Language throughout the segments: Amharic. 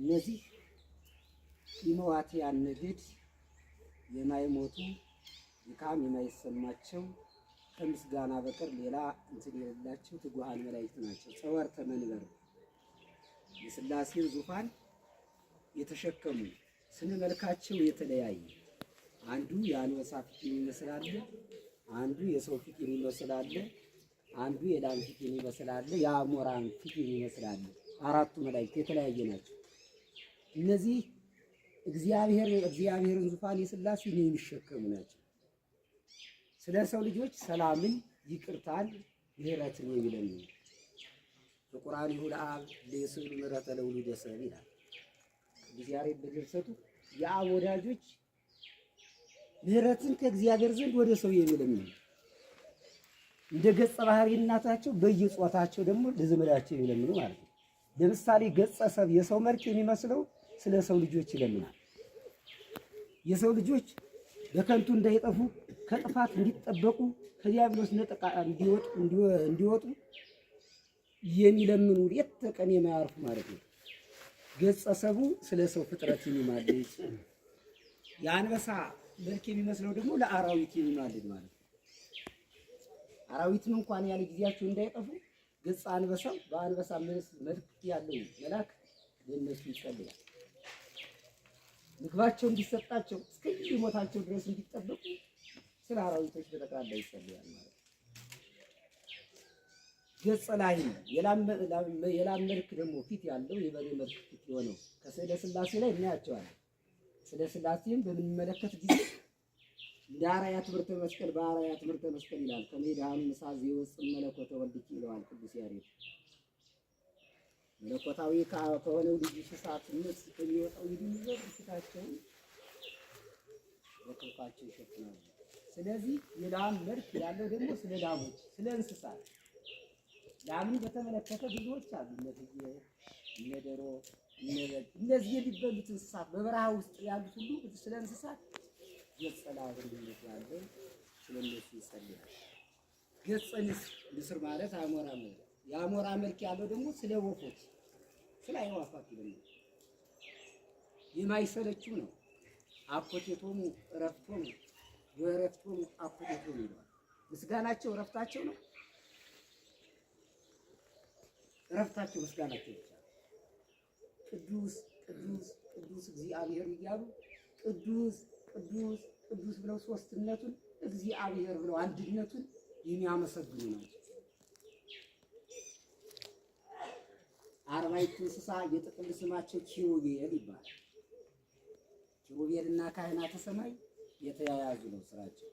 እነዚህ ኢመዋትያን ነገድ የማይሞቱ ድካም የማይሰማቸው ከምስጋና በቀር ሌላ እንትን የሌላቸው ትጉሃን መላእክት ናቸው። ጸወርተ መንበር የሥላሴን ዙፋን የተሸከሙ ስነ መልካቸው የተለያየ አንዱ የአንበሳ ፊት ይመስላል፣ አንዱ የሰው ፊት ይመስላል፣ አንዱ የላም ፊት ይመስላል፣ የአሞራን ፊት ይመስላል። አራቱ መላእክት የተለያየ ናቸው። እነዚህ እግዚአብሔርን ዙፋን የሥላሴን የሚሸከሙ ናቸው። ስለ ሰው ልጆች ሰላምን፣ ይቅርታን፣ ምህረትን የሚለምኑ በቁርአን ይሁን አብ ለየሰው ምህረተ ለውሉደ ሰብ ይላል። እግዚአብሔር በድርሰቱ የአብ ወዳጆች ምህረትን ከእግዚአብሔር ዘንድ ወደ ሰው የሚለምኑ እንደ ገጸ ባህሪ እናታቸው በየጾታቸው ደግሞ ለዘመዳቸው የሚለምኑ ማለት ነው። ለምሳሌ ገጸ ሰብ የሰው መልክ የሚመስለው ስለ ሰው ልጆች ይለምናል። የሰው ልጆች በከንቱ እንዳይጠፉ ከጥፋት እንዲጠበቁ ከዲያብሎስ ነጠቃ እንዲወጡ የሚለምኑ ሌት ተቀን የማያርፉ ማለት ነው። ገጸ ሰቡ ስለ ሰው ፍጥረት የሚማልድ የአንበሳ መልክ የሚመስለው ደግሞ ለአራዊት የሚማልድ ማለት ነው። አራዊትም እንኳን ያለ ጊዜያቸው እንዳይጠፉ ገጸ አንበሳው በአንበሳ መልክ ያለው መልአክ ለእነሱ ይጸልያል። ምግባቸው እንዲሰጣቸው እስከ ሞታቸው ድረስ እንዲጠበቁ ስለ አራዊቶች በጠቅላላ ይጸልያል ማለት ነው። ገጸ ላህም የላም መልክ ደግሞ ፊት ያለው የበሬ መልክ ፊት የሆነው ከስዕለ ሥላሴ ላይ እናያቸዋለን። ስለ ሥላሴን በምንመለከት ጊዜ እንደ አርአያ ትምህርተ መስቀል በአርአያ ትምህርተ መስቀል ይላል። ከሜዳኑ ምሳዝ የወፅም መለኮተ ወልድኪ ይለዋል ቅዱስ ያሬድ። መለኮታዊ ከሆነው ልጅ እሳትነት ከሚወጣው ይድንዘር ፊታቸውን በክንፋቸው ይሸፍናሉ። ስለዚህ የላም መልክ ያለው ደግሞ ስለ ላሞች፣ ስለ እንስሳት ላምን በተመለከተ ብዙዎች አሉ። እነ ዶሮ፣ እነ በግ እነዚህ የሚበሉት እንስሳት በበረሃ ውስጥ ያሉት ሁሉ ስለ እንስሳት ገጸ ላህምነት ያለው ስለነሱ ይጸልያል። ገጸ ንስር ማለት አሞራ ማለት የአሞራ መልክ ያለው ደግሞ ስለ ወፎች ስለ አዕዋፋት ይለኛል። የማይሰለችው ነው። አኮቴቶሙ እረፍቶሙ ወእረፍቶሙ አኮቴቶሙ ይላል። ምስጋናቸው እረፍታቸው ነው። እረፍታቸው ምስጋናቸው ብቻ። ቅዱስ ቅዱስ ቅዱስ እግዚአብሔር እያሉ ቅዱስ ቅዱስ ቅዱስ ብለው ሶስትነቱን እግዚአብሔር ብለው አንድነቱን የሚያመሰግኑ ናቸው። አርባዕቱ እንስሳ የጥቅል ስማቸው ኪሩቤል ይባላል። ኪሩቤልና ካህናተ ሰማይ የተያያዙ ነው ስራቸው።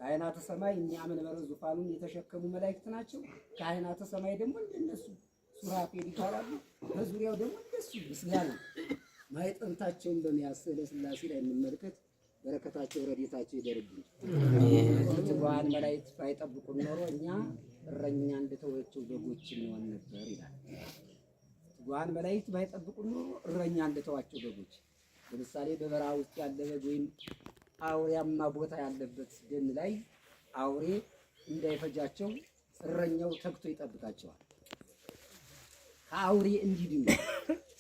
ካህናተ ሰማይ እኛ መንበረ ዙፋኑን የተሸከሙ መላእክት ናቸው። ካህናተ ሰማይ ደግሞ እንደነሱ ሱራፌል ይባላሉ። በዙሪያው ደግሞ እንደሱ ምስጋና ማይጠንታቸውን በመያዝ ስለ ሥላሴ ላይ እንመልከት። በረከታቸው ረድኤታቸው ይደርብን። ትጉሃን መላእክት ባይጠብቁን ኖሮ እኛ እረኛ እንደተወቸው በጎች እንሆን ነበር ይላል። ትጉሃን መላእክት ባይጠብቁን ኖሮ እረኛ እንደተዋቸው በጎች። ለምሳሌ በበረሃ ውስጥ ያለ በግ ወይም አውሬያማ ቦታ ያለበት ደን ላይ አውሬ እንዳይፈጃቸው እረኛው ተግቶ ይጠብቃቸዋል ከአውሬ እንዲድኑ።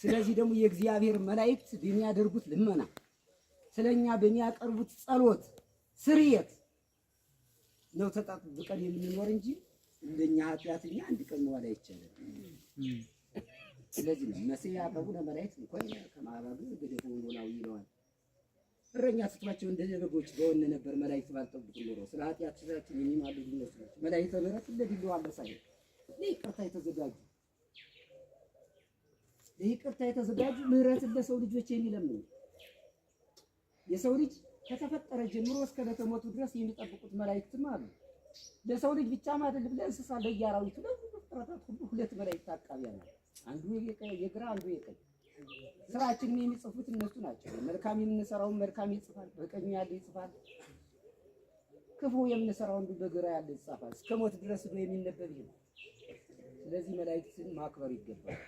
ስለዚህ ደግሞ የእግዚአብሔር መላእክት በሚያደርጉት ልመና ስለኛ በሚያቀርቡት ጸሎት ስርየት ነው ተጣብቀን የምንኖር እንጂ እንደኛ ኃጢአተኛ አንድ ቀን መዋል አይቻልም። ስለዚህ ነው መሲያ ያቀቡነ መላእክት እንኳን ከማባብ ገደፉ ሆኖላው ይለዋል። እረኛ ስትሏቸው እንደ በጎች በወነ ነበር መላእክት ባልጠብቁ ኖሮ ስለ ኃጢአታችን የሚማልዱ ነው። መላእክት ምህረት ለዲሉ አለሳይ ለይቅርታ የተዘጋጁ ምህረት ለሰው ልጆች የሚለምኑ የሰው ልጅ ከተፈጠረ ጀምሮ እስከ ለተሞቱ ድረስ የሚጠብቁት መላእክትም አሉ። ለሰው ልጅ ብቻ ማለት ለእንስሳ ለያራዊቱ ለፍጥረታት ሁሉ ሁለት መላእክት አቃቢያን አሉ። አንዱ የግራ አንዱ የቀኝ። ስራችንን የሚጽፉት እነሱ ናቸው። መልካም የምንሰራውን መልካም ይጽፋል፣ በቀኝ ያለ ይጽፋል። ክፉ የምንሰራውን በግራ ያለ ይጻፋል። እስከ ሞት ድረስ ነው የሚነበብ ይሄ። ስለዚህ መላእክትን ማክበር ይገባል።